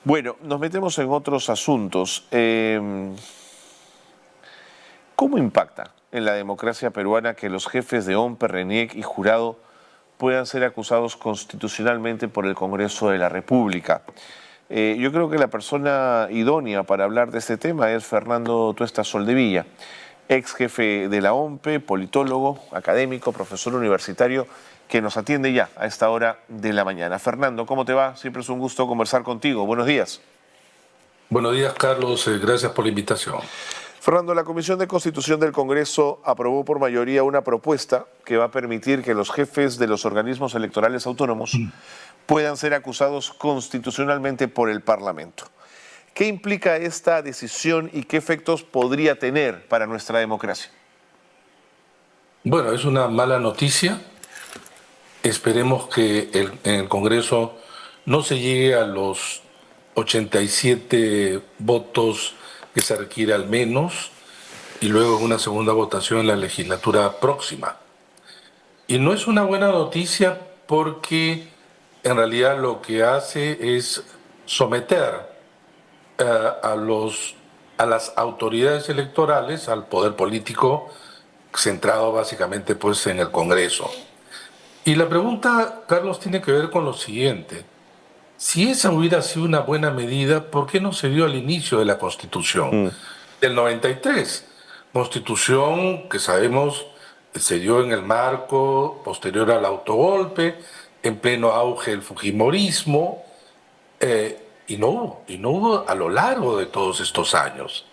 Bueno, nos metemos en otros asuntos. ¿Cómo impacta en la democracia peruana que los jefes de OMPE, RENIEC y Jurado puedan ser acusados constitucionalmente por el Congreso de la República? Yo creo que la persona idónea para hablar de este tema es Fernando Tuesta Soldevilla, ex jefe de la OMPE, politólogo, académico, profesor universitario, que nos atiende ya a esta hora de la mañana. Fernando, ¿cómo te va? Siempre es un gusto conversar contigo. Buenos días. Buenos días, Carlos. Gracias por la invitación. Fernando, la Comisión de Constitución del Congreso aprobó por mayoría una propuesta que va a permitir que los jefes de los organismos electorales autónomos puedan ser acusados constitucionalmente por el Parlamento. ¿Qué implica esta decisión y qué efectos podría tener para nuestra democracia? Bueno, es una mala noticia. Esperemos que en el Congreso no se llegue a los 87 votos que se requiere al menos y luego una segunda votación en la legislatura próxima. Y no es una buena noticia porque en realidad lo que hace es someter a las autoridades electorales, al poder político centrado básicamente pues en el Congreso. Y la pregunta, Carlos, tiene que ver con lo siguiente. Si esa hubiera sido una buena medida, ¿por qué no se dio al inicio de la Constitución del 93? Constitución que sabemos se dio en el marco posterior al autogolpe, en pleno auge del fujimorismo, y no hubo a lo largo de todos estos años.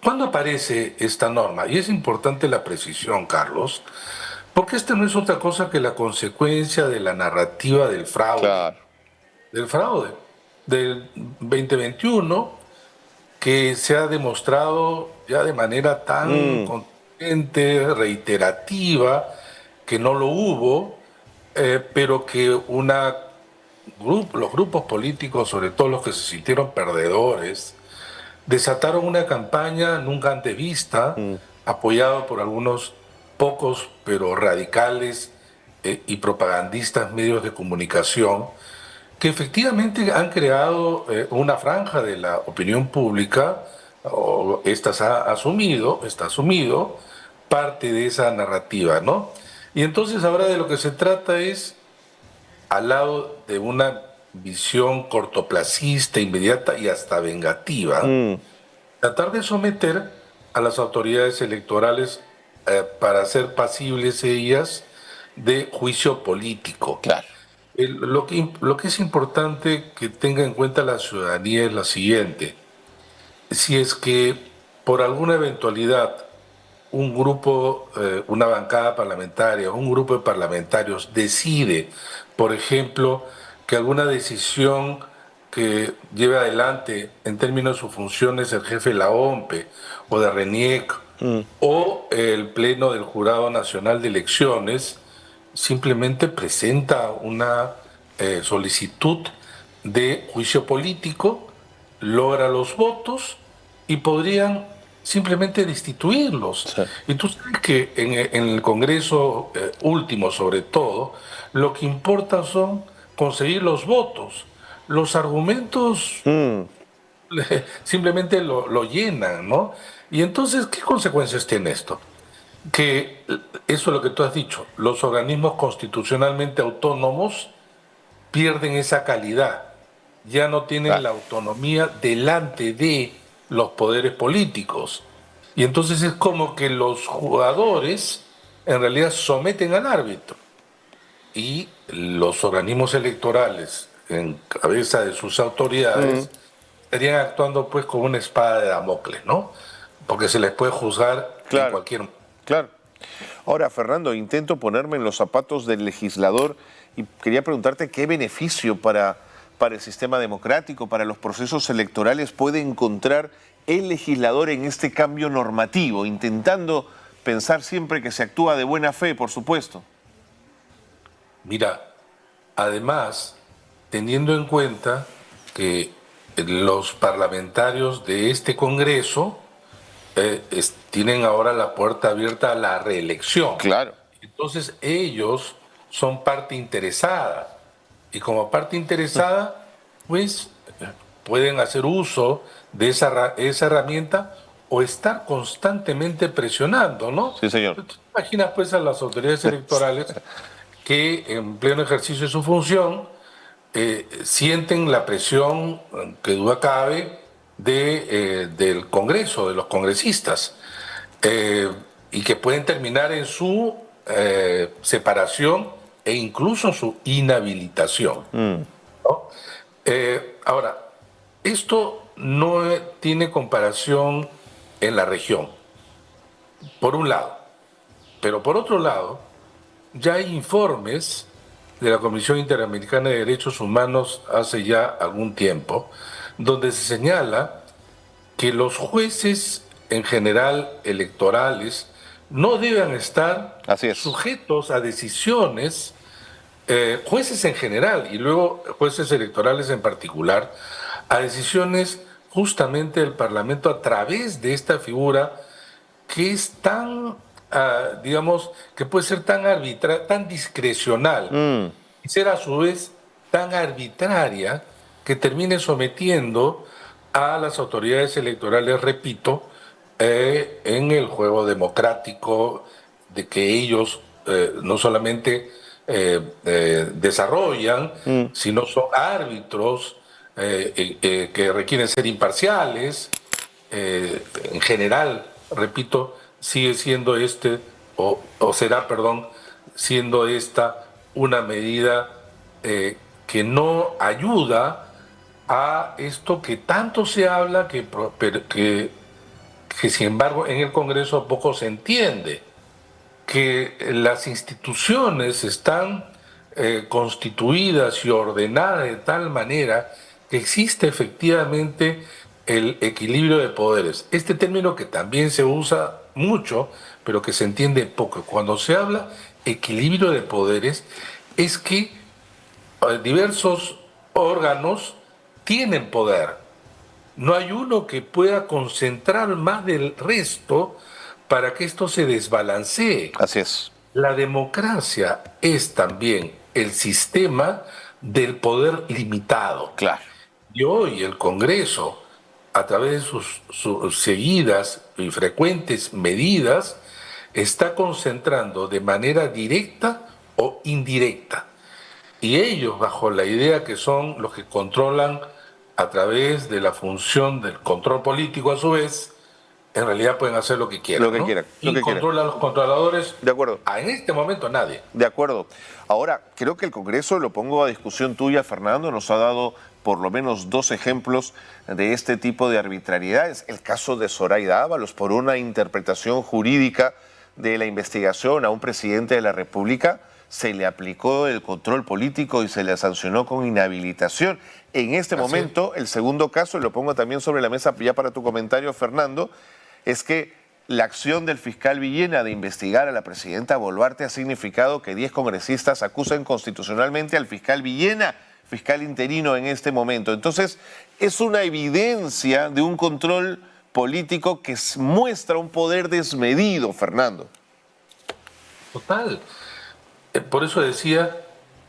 ¿Cuándo aparece esta norma? Y es importante la precisión, Carlos, porque esta no es otra cosa que la consecuencia de la narrativa Claro. del fraude del 2021, que se ha demostrado ya de manera tan contundente, reiterativa, que no lo hubo, pero que los grupos políticos, sobre todo los que se sintieron perdedores, desataron una campaña nunca antes vista, apoyada por algunos pocos pero radicales y propagandistas medios de comunicación, que efectivamente han creado una franja de la opinión pública, o está asumido parte de esa narrativa, ¿no? Y entonces ahora de lo que se trata es, al lado de una visión cortoplacista, inmediata y hasta vengativa, tratar de someter a las autoridades electorales para hacer pasibles ellas de juicio político. Claro. Lo que es importante que tenga en cuenta la ciudadanía es la siguiente. Si es que por alguna eventualidad un grupo, una bancada parlamentaria, un grupo de parlamentarios decide, por ejemplo, que alguna decisión que lleve adelante en términos de sus funciones el jefe de la OMPE o de RENIEC o el Pleno del Jurado Nacional de Elecciones simplemente presenta una solicitud de juicio político, logra los votos y podrían simplemente destituirlos. Sí. Y tú sabes que en el Congreso último, sobre todo, lo que importa son conseguir los votos. Los argumentos simplemente lo llenan, ¿no? Y entonces, ¿qué consecuencias tiene esto? Que eso es lo que tú has dicho, los organismos constitucionalmente autónomos pierden esa calidad, ya no tienen Claro. la autonomía delante de los poderes políticos. Y entonces es como que los jugadores en realidad someten al árbitro y los organismos electorales en cabeza de sus autoridades estarían actuando pues como una espada de Damocles, ¿no? Porque se les puede juzgar en Claro. cualquier momento. Claro. Ahora, Fernando, intento ponerme en los zapatos del legislador y quería preguntarte qué beneficio para el sistema democrático, para los procesos electorales puede encontrar el legislador en este cambio normativo, intentando pensar siempre que se actúa de buena fe, por supuesto. Mira, además, teniendo en cuenta que los parlamentarios de este Congreso tienen ahora la puerta abierta a la reelección. Claro. Entonces ellos son parte interesada. Y como parte interesada, pues pueden hacer uso de esa herramienta o estar constantemente presionando, ¿no? Sí, señor. ¿Tú te imaginas pues a las autoridades electorales que en pleno ejercicio de su función sienten la presión, que duda cabe, del Congreso, de los congresistas, eh, y que pueden terminar en su separación e incluso su inhabilitación, ¿no? Ahora, esto no tiene comparación en la región, por un lado, pero por otro lado, ya hay informes de la Comisión Interamericana de Derechos Humanos hace ya algún tiempo, donde se señala que los jueces en general electorales no deben estar Así es. sujetos a decisiones, jueces en general y luego jueces electorales en particular, a decisiones justamente del Parlamento a través de esta figura que es tan, digamos, que puede ser tan tan discrecional y ser a su vez tan arbitraria que termine sometiendo a las autoridades electorales, repito, en el juego democrático de que ellos no solamente desarrollan, sino son árbitros que requieren ser imparciales. En general, repito, sigue siendo o será, perdón, siendo esta una medida que no ayuda a esto que tanto se habla, que sin embargo en el Congreso poco se entiende, que las instituciones están constituidas y ordenadas de tal manera que existe efectivamente el equilibrio de poderes. Este término que también se usa mucho, pero que se entiende poco. Cuando se habla equilibrio de poderes, es que diversos órganos tienen poder. No hay uno que pueda concentrar más del resto para que esto se desbalancee. Así es. La democracia es también el sistema del poder limitado. Claro. Y hoy el Congreso, a través de sus seguidas y frecuentes medidas, está concentrando de manera directa o indirecta. Y ellos, bajo la idea que son los que controlan a través de la función del control político a su vez, en realidad pueden hacer lo que quieran, Lo que ¿no? quieran. Lo ¿Y que quieran. controlan los controladores? De acuerdo. En este momento nadie. De acuerdo. Ahora, creo que el Congreso, lo pongo a discusión tuya, Fernando, nos ha dado por lo menos dos ejemplos de este tipo de arbitrariedades. El caso de Zoraida Ábalos, por una interpretación jurídica de la investigación a un presidente de la República, se le aplicó el control político y se le sancionó con inhabilitación. En este momento, el segundo caso, y lo pongo también sobre la mesa ya para tu comentario, Fernando, es que la acción del fiscal Villena de investigar a la presidenta Boluarte ha significado que 10 congresistas acusan constitucionalmente al fiscal Villena, fiscal interino en este momento. Entonces, es una evidencia de un control político que muestra un poder desmedido, Fernando. Total. Por eso decía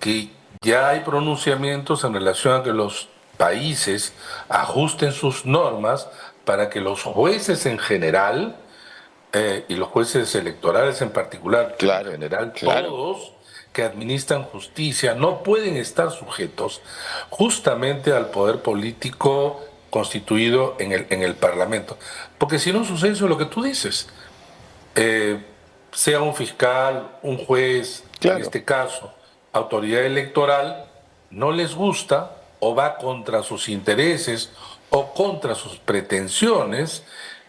que ya hay pronunciamientos en relación a que los países ajusten sus normas para que los jueces en general y los jueces electorales en particular, Claro, en general claro. todos que administran justicia no pueden estar sujetos justamente al poder político constituido en el Parlamento. Porque si no sucede eso lo que tú dices, sea un fiscal, un juez, Claro. en este caso, autoridad electoral, no les gusta o va contra sus intereses o contra sus pretensiones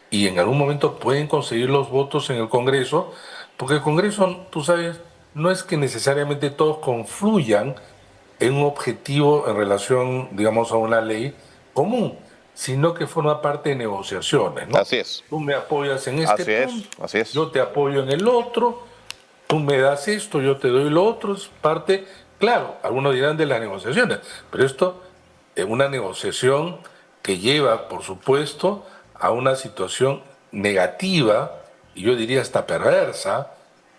y en algún momento pueden conseguir los votos en el Congreso, porque el Congreso, tú sabes, no es que necesariamente todos confluyan en un objetivo en relación, digamos, a una ley común, sino que forma parte de negociaciones, ¿no? Así es. Tú me apoyas en este punto, así es. yo te apoyo en el otro, tú me das esto, yo te doy lo otro, es parte, claro, algunos dirán de las negociaciones, pero esto es una negociación que lleva, por supuesto, a una situación negativa, y yo diría hasta perversa,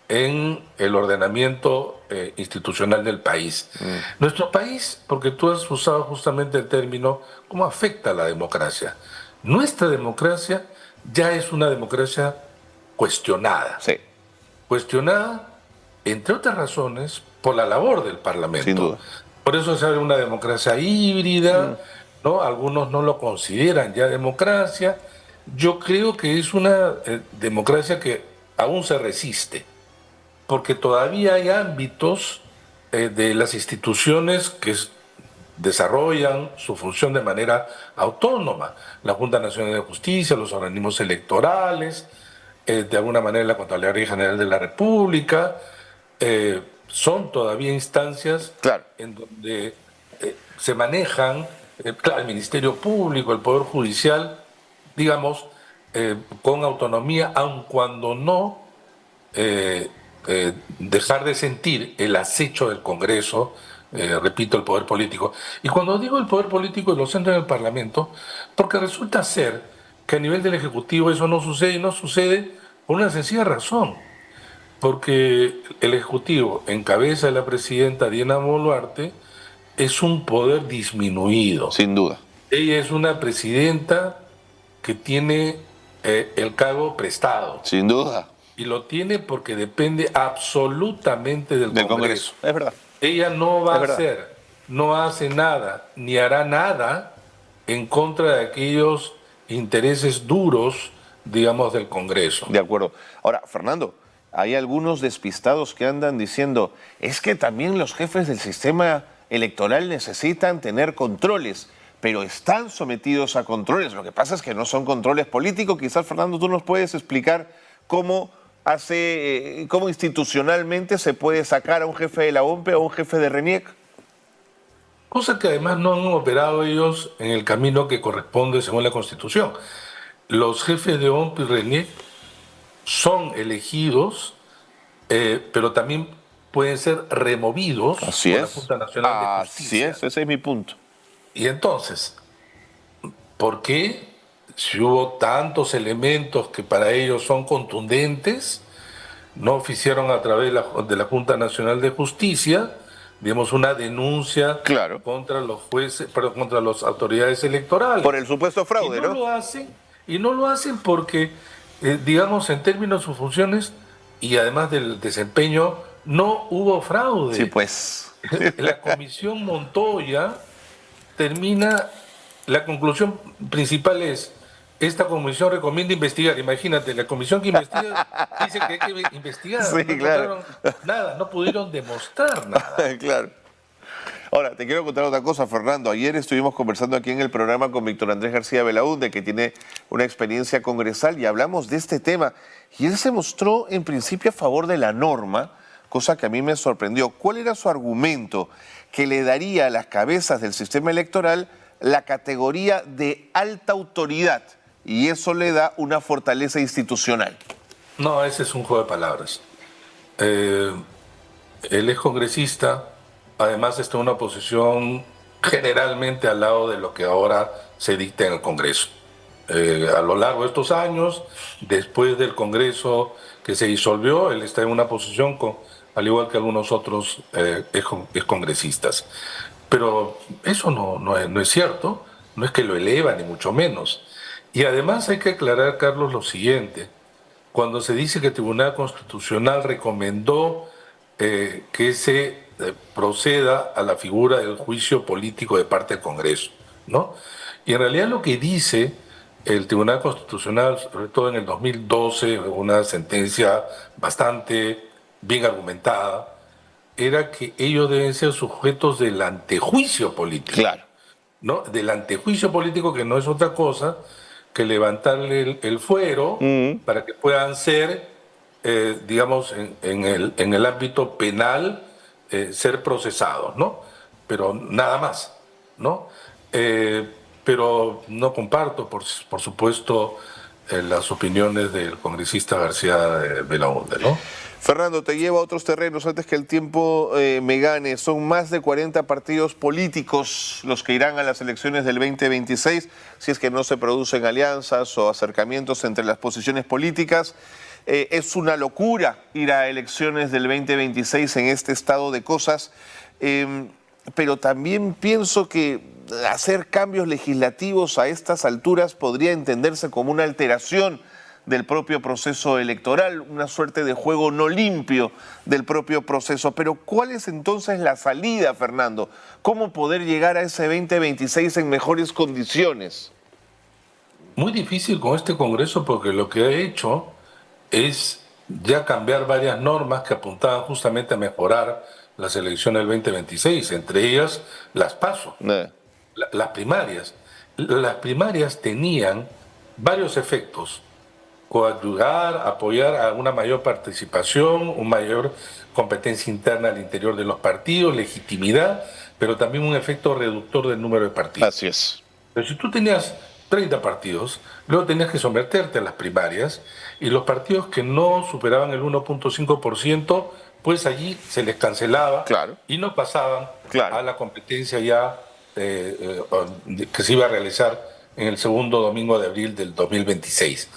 en el ordenamiento institucional del país. Nuestro país, porque tú has usado justamente el término, ¿cómo afecta a la democracia? Nuestra democracia ya es una democracia cuestionada. Sí, Cuestionada, entre otras razones, por la labor del Parlamento. sin duda. Por eso se habla de una democracia híbrida, ¿no? Algunos no lo consideran ya democracia. Yo creo que es una democracia que aún se resiste, porque todavía hay ámbitos de las instituciones que desarrollan su función de manera autónoma. La Junta Nacional de Justicia, los organismos electorales, de alguna manera la Contraloría General de la República, son todavía instancias Claro. en donde se manejan, claro, el Ministerio Público, el Poder Judicial, digamos, con autonomía, aun cuando no dejar de sentir el acecho del Congreso, repito, el poder político. Y cuando digo el poder político, lo centro en el Parlamento, porque resulta ser que a nivel del Ejecutivo eso no sucede, y no sucede por una sencilla razón, porque el Ejecutivo, en cabeza de la presidenta Diana Boluarte, es un poder disminuido. Sin duda. Ella es una presidenta que tiene el cargo prestado. Sin duda. Y lo tiene porque depende absolutamente del Congreso. Es verdad. Ella no va Es a verdad. hacer, no hace nada, ni hará nada en contra de aquellos intereses duros, digamos, del Congreso. De acuerdo. Ahora, Fernando, hay algunos despistados que andan diciendo, es que también los jefes del sistema electoral necesitan tener controles, pero están sometidos a controles. Lo que pasa es que no son controles políticos. Quizás, Fernando, tú nos puedes explicar cómo cómo institucionalmente se puede sacar a un jefe de la OMPE o a un jefe de RENIEC. Cosa que además no han operado ellos en el camino que corresponde según la Constitución. Los jefes de OMPE y RENIEC son elegidos, pero también pueden ser removidos Así por la es. Junta Nacional de Justicia. Así es, ese es mi punto. Y entonces, ¿por qué, si hubo tantos elementos que para ellos son contundentes, no oficiaron a través de la Junta Nacional de Justicia, digamos, una denuncia Claro. contra los jueces, perdón, contra las autoridades electorales? Por el supuesto fraude, Y no lo hacen porque, digamos, en términos de sus funciones y además del desempeño, no hubo fraude. Sí, pues. La comisión Montoya termina, la conclusión principal es, esta comisión recomienda investigar. Imagínate, la comisión que investiga dice que hay que investigar. Sí, no claro. nada, no pudieron demostrar nada. Claro. Ahora, te quiero contar otra cosa, Fernando. Ayer estuvimos conversando aquí en el programa con Víctor Andrés García Belaúnde, que tiene una experiencia congresal, y hablamos de este tema. Y él se mostró en principio a favor de la norma, cosa que a mí me sorprendió. ¿Cuál era su argumento? Que le daría a las cabezas del sistema electoral la categoría de alta autoridad, y eso le da una fortaleza institucional. No, ese es un juego de palabras. Él es congresista, además está en una posición generalmente al lado de lo que ahora se dicta en el Congreso. A lo largo de estos años, después del Congreso que se disolvió, él está en una posición, al igual que algunos otros congresistas. Pero eso no es cierto, no es que lo eleva, ni mucho menos. Y además hay que aclarar, Carlos, lo siguiente. Cuando se dice que el Tribunal Constitucional recomendó que se proceda a la figura del juicio político de parte del Congreso, ¿no? Y en realidad lo que dice el Tribunal Constitucional, sobre todo en el 2012, una sentencia bastante bien argumentada, era que ellos deben ser sujetos del antejuicio político. Claro. ¿No? Del antejuicio político, que no es otra cosa que levantarle el fuero para que puedan ser, digamos, en el ámbito penal, ser procesados, ¿no? Pero nada más, ¿no? Pero no comparto, por supuesto, las opiniones del congresista García Belaúnde, ¿no? Fernando, te llevo a otros terrenos antes que el tiempo me gane. Son más de 40 partidos políticos los que irán a las elecciones del 2026, si es que no se producen alianzas o acercamientos entre las posiciones políticas. Es una locura ir a elecciones del 2026 en este estado de cosas, pero también pienso que hacer cambios legislativos a estas alturas podría entenderse como una alteración del propio proceso electoral, una suerte de juego no limpio del propio proceso. Pero ¿cuál es entonces la salida, Fernando? ¿Cómo poder llegar a ese 2026 en mejores condiciones? Muy difícil con este Congreso porque lo que ha hecho es ya cambiar varias normas que apuntaban justamente a mejorar las elecciones del 2026, entre ellas las PASO, las primarias. Las primarias tenían varios efectos: coadyuvar, apoyar a una mayor participación, una mayor competencia interna al interior de los partidos, legitimidad, pero también un efecto reductor del número de partidos. Así es. Pero si tú tenías 30 partidos, luego tenías que someterte a las primarias, y los partidos que no superaban el 1.5%, pues allí se les cancelaba, claro, y no pasaban claro, a la competencia ya que se iba a realizar en el segundo domingo de abril del 2026.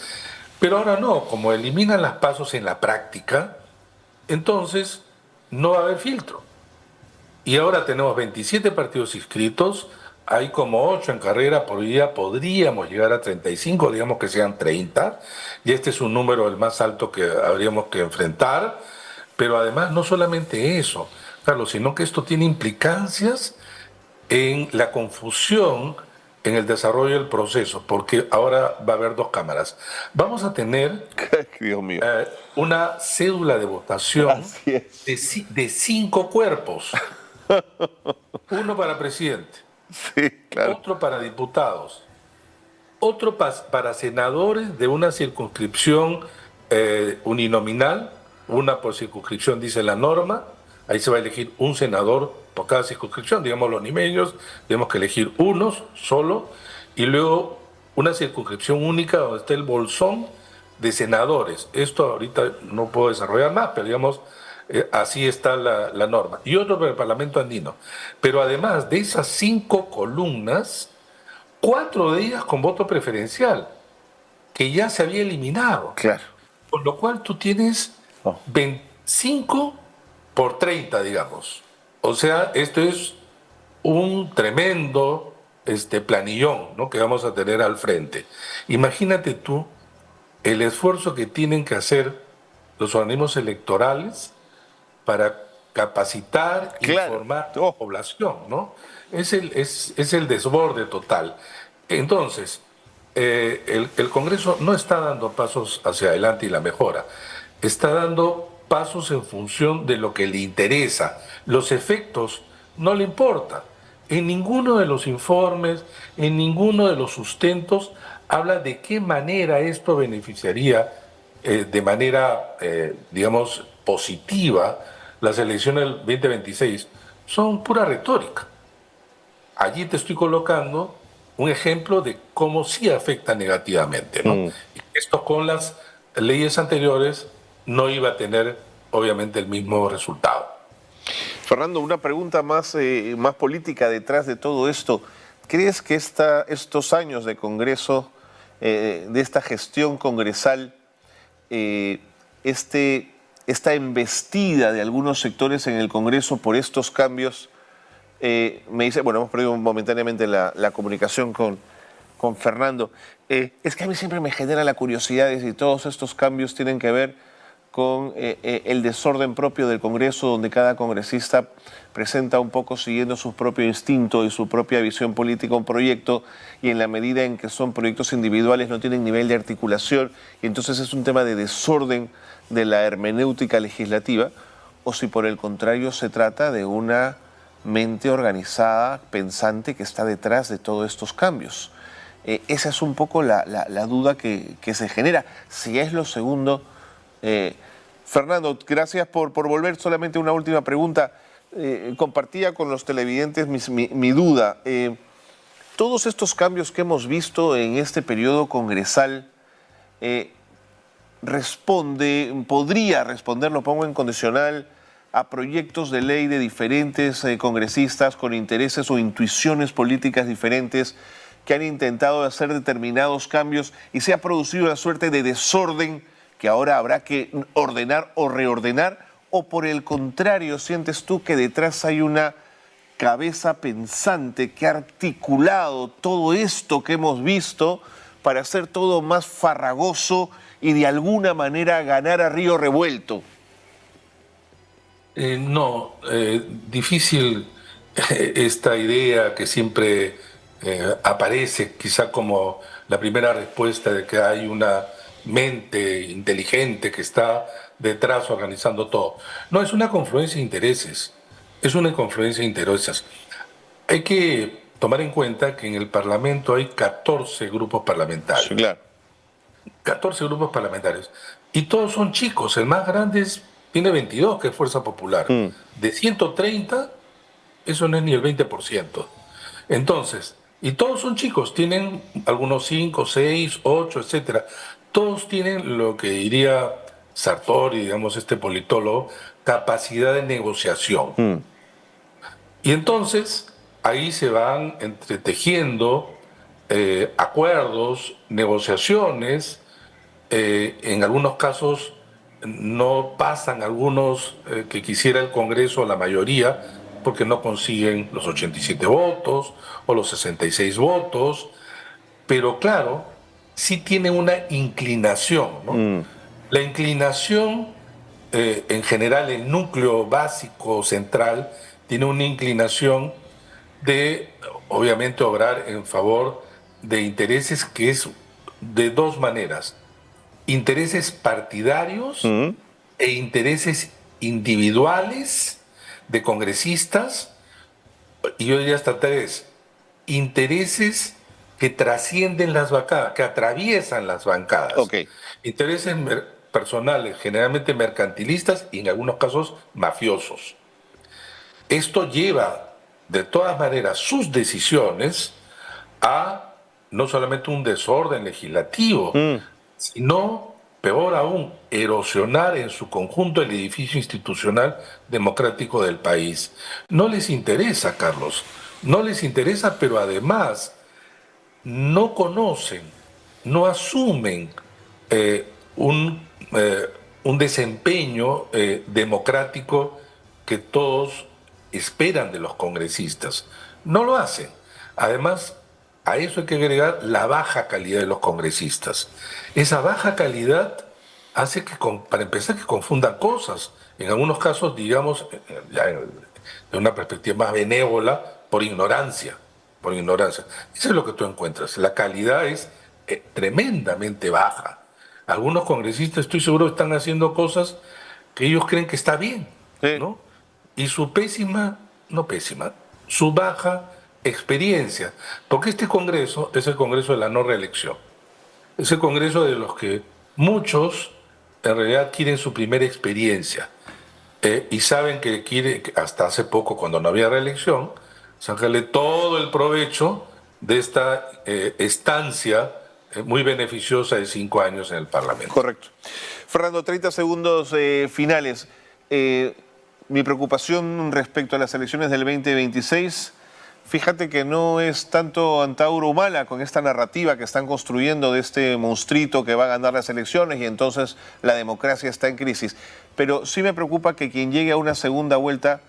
Pero ahora no, como eliminan las pasos en la práctica, entonces no va a haber filtro. Y ahora tenemos 27 partidos inscritos, hay como 8 en carrera, por día podríamos llegar a 35, digamos que sean 30, y este es un número el más alto que habríamos que enfrentar. Pero además no solamente eso, Carlos, sino que esto tiene implicancias en la confusión en el desarrollo del proceso, porque ahora va a haber dos cámaras. Vamos a tener Dios mío. Una cédula de votación de 5 cuerpos. Uno para presidente, sí, claro, otro para diputados, otro para senadores de una circunscripción uninominal, una por circunscripción dice la norma. Ahí se va a elegir un senador por cada circunscripción, digamos los limeños, tenemos que elegir unos solo, y luego una circunscripción única donde esté el bolsón de senadores. Esto ahorita no puedo desarrollar más, pero digamos, así está la norma. Y otro para el Parlamento andino. Pero además de esas 5 columnas, 4 de ellas con voto preferencial, que ya se había eliminado. claro. Con lo cual tú tienes 25 por 30, digamos. O sea, esto es un tremendo planillón, ¿no?, que vamos a tener al frente. Imagínate tú el esfuerzo que tienen que hacer los organismos electorales para capacitar e Claro. informar a la población, ¿no? Es el desborde total. Entonces, el Congreso no está dando pasos hacia adelante y la mejora, está dando pasos en función de lo que le interesa. Los efectos no le importan. En ninguno de los informes, en ninguno de los sustentos, habla de qué manera esto beneficiaría de manera, digamos, positiva las elecciones del 2026. Son pura retórica. Allí te estoy colocando un ejemplo de cómo sí afecta negativamente, ¿no? Y esto con las leyes anteriores no iba a tener, obviamente, el mismo resultado. Fernando, una pregunta más política detrás de todo esto. ¿Crees que estos años de Congreso, de esta gestión congresal, esta embestida de algunos sectores en el Congreso por estos cambios, me dice, bueno, hemos perdido momentáneamente la comunicación con Fernando, es que a mí siempre me genera la curiosidad de si todos estos cambios tienen que ver con el desorden propio del Congreso, donde cada congresista presenta un poco siguiendo su propio instinto y su propia visión política un proyecto, y en la medida en que son proyectos individuales no tienen nivel de articulación, y entonces es un tema de desorden de la hermenéutica legislativa, o si por el contrario se trata de una mente organizada, pensante, que está detrás de todos estos cambios. Esa es un poco la duda que se genera. Si es lo segundo... Fernando, gracias por volver. Solamente una última pregunta. Compartía con los televidentes mi duda. Todos estos cambios que hemos visto en este periodo congresal, podría responder, lo pongo en condicional, a proyectos de ley de diferentes congresistas con intereses o intuiciones políticas diferentes que han intentado hacer determinados cambios, y se ha producido una suerte de desorden que ahora habrá que ordenar o reordenar? ¿O por el contrario, sientes tú que detrás hay una cabeza pensante que ha articulado todo esto que hemos visto para hacer todo más farragoso y de alguna manera ganar a río revuelto? No, difícil esta idea que siempre aparece quizá como la primera respuesta de que hay una mente inteligente que está detrás organizando todo. No, es una confluencia de intereses, es una confluencia de intereses. Hay que tomar en cuenta que en el Parlamento hay 14 grupos Sí, parlamentarios. claro. 14 grupos parlamentarios. Y todos son chicos. El más grande tiene 22, que es Fuerza Popular. Mm. De 130, eso no es ni el 20%. Entonces, y todos son chicos, tienen algunos 5, 6, 8, etcétera. Todos tienen lo que diría Sartori, digamos, este politólogo, capacidad de negociación. Mm. Y entonces ahí se van entretejiendo acuerdos, negociaciones, en algunos casos no pasan algunos que quisiera el Congreso, la mayoría, porque no consiguen los 87 votos o los 66 votos, pero claro, sí tiene una inclinación, ¿no? Mm. La inclinación, en general, el núcleo básico central tiene una inclinación de, obviamente, obrar en favor de intereses que es de dos maneras: intereses partidarios Mm. e intereses individuales de congresistas, y yo diría hasta tres: intereses que trascienden las bancadas, que atraviesan las bancadas, Ok. intereses personales, generalmente mercantilistas y en algunos casos mafiosos. Esto lleva, de todas maneras, sus decisiones a no solamente un desorden legislativo, Mm. sino, peor aún, erosionar en su conjunto el edificio institucional democrático del país. No les interesa, Carlos, no les interesa, pero además no conocen, no asumen eh, un, eh, un desempeño democrático que todos esperan de los congresistas. No lo hacen. Además, a eso hay que agregar la baja calidad de los congresistas. Esa baja calidad hace que, para empezar, que confundan cosas. En algunos casos, digamos, ya de una perspectiva más benévola, por ignorancia. Por ignorancia. Eso es lo que tú encuentras. La calidad es tremendamente baja. Algunos congresistas, estoy seguro, están haciendo cosas que ellos creen que está bien, Sí. ¿no? Y su pésima, no pésima, su baja experiencia, porque este Congreso es el Congreso de la no reelección, es el Congreso de los que muchos en realidad quieren su primera experiencia y saben que quiere, hasta hace poco cuando no había reelección, sacarle todo el provecho de esta estancia muy beneficiosa de 5 años en el Parlamento. Correcto. Fernando, 30 segundos finales. Mi preocupación respecto a las elecciones del 2026, fíjate que no es tanto Antauro Humala con esta narrativa que están construyendo de este monstruito que va a ganar las elecciones y entonces la democracia está en crisis. Pero sí me preocupa que quien llegue a una segunda vuelta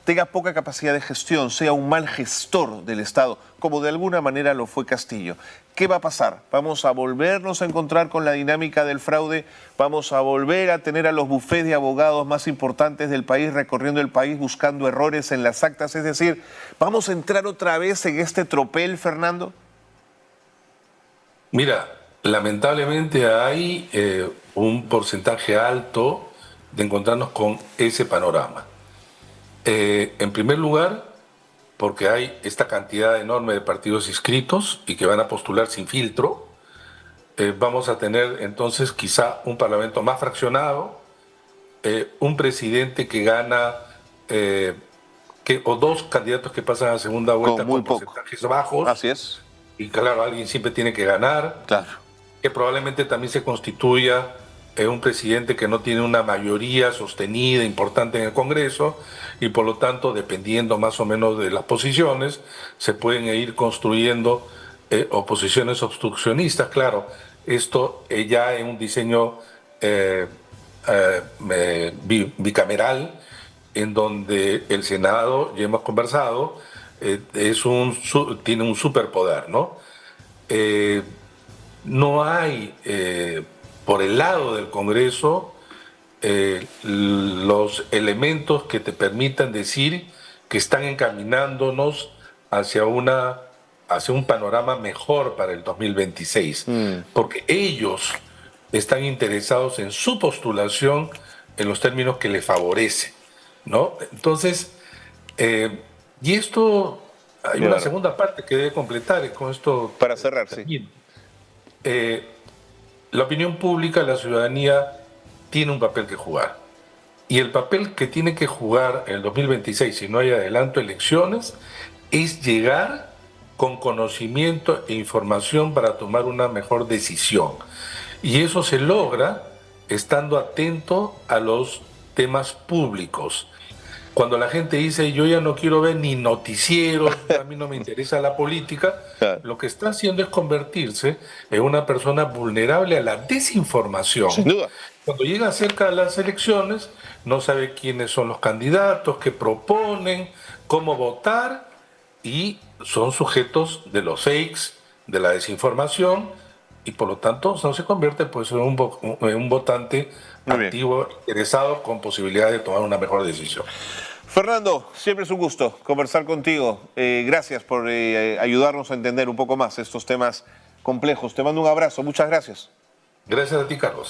tenga poca capacidad de gestión, sea un mal gestor del Estado, como de alguna manera lo fue Castillo. ¿Qué va a pasar? ¿Vamos a volvernos a encontrar con la dinámica del fraude? ¿Vamos a volver a tener a los bufetes de abogados más importantes del país recorriendo el país buscando errores en las actas? Es decir, ¿vamos a entrar otra vez en este tropel, Fernando? Mira, lamentablemente hay un porcentaje alto de encontrarnos con ese panorama. En primer lugar, porque hay esta cantidad enorme de partidos inscritos y que van a postular sin filtro. Vamos a tener entonces quizá un parlamento más fraccionado, un presidente que gana, o dos candidatos que pasan a segunda vuelta Con muy con poco. porcentajes bajos. Así es. Y claro, alguien siempre tiene que ganar. Claro. Que probablemente también se constituya un presidente que no tiene una mayoría sostenida, importante en el Congreso, y por lo tanto, dependiendo más o menos de las posiciones, se pueden ir construyendo oposiciones obstruccionistas. Claro, esto ya en un diseño bicameral, en donde el Senado, ya hemos conversado, tiene un superpoder, ¿no? No hay, por el lado del Congreso, los elementos que te permitan decir que están encaminándonos hacia un panorama mejor para el 2026, porque ellos están interesados en su postulación en los términos que les favorece, ¿no? Entonces, y esto, hay una segunda parte que debe completar, y con esto para cerrar, termino. La opinión pública, la ciudadanía, tiene un papel que jugar. Y el papel que tiene que jugar en el 2026, si no hay adelanto elecciones, es llegar con conocimiento e información para tomar una mejor decisión. Y eso se logra estando atento a los temas públicos. Cuando la gente dice, yo ya no quiero ver ni noticieros, a mí no me interesa la política, lo que está haciendo es convertirse en una persona vulnerable a la desinformación. Sin duda. Cuando llega cerca de las elecciones, no sabe quiénes son los candidatos, qué proponen, cómo votar, y son sujetos de los fakes, de la desinformación, y por lo tanto no se convierte pues, en un votante activo, interesado, con posibilidad de tomar una mejor decisión. Fernando, siempre es un gusto conversar contigo. Gracias por ayudarnos a entender un poco más estos temas complejos. Te mando un abrazo. Muchas gracias. Gracias a ti, Carlos.